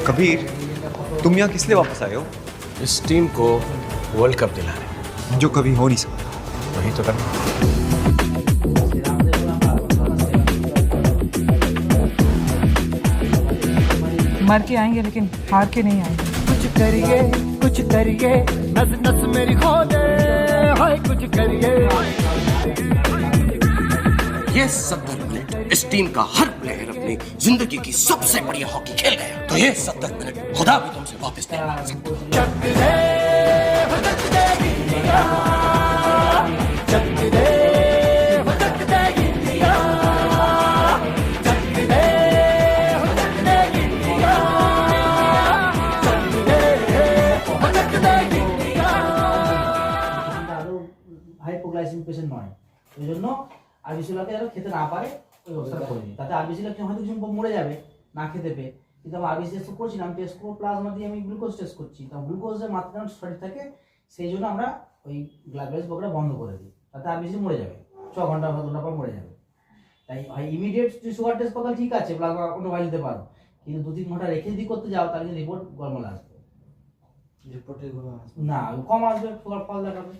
कबीर, तुम यहाँ किस लिए वापस आए हो? इस टीम को वर्ल्ड कप दिलाने। जो कभी हो नहीं सकता। वही तो करना। मर के आएंगे लेकिन हार के नहीं आएंगे। कुछ करिए नस नस मेरी खो दे, हाय कुछ करिए। ये 70 मिनट इस टीम का हर प्लेयर अपनी जिंदगी की सबसे बढ़िया हॉकी खेल गया, तो ये 70 मिनट खुदा भी तुमसे वापस नहीं ला सकता। হাইপোগ্লাইসেমিক পেশেন্ট নয়, এই জন্য আরবিসিগুলোকে যেন খেতে না পারে ওই ব্যবস্থা করি। তাতে আরবিসিগুলো হয়তো কিছু মরে যাবে না খেতে পেয়ে, কিন্তু আমি আরবিসি টেস্ট করছি না, আমি টেস্ট করবো প্লাজমা দিয়ে, আমি গ্লুকোজ টেস্ট করছি। তো গ্লুকোজের মাত্রা সঠিক থাকে, সেই জন্য আমরা ওই গ্লাইকোলাইজ প্রক্রিয়া বন্ধ করে দিই, তাতে আরবিসি মরে যাবে, 6 ঘন্টা 7 ঘন্টা পর মরে যাবে। তাই ইমিডিয়েট যদি সুগার টেস্ট করতে ঠিক আছে, প্লাজমা অন্য ভাই নিতে পারো, কিন্তু 2-3 ঘন্টা রেখে যদি করতে যাও তাহলে রিপোর্ট গরমাল আসবে, না কম আসবে, সুগার ফল দেখাবে।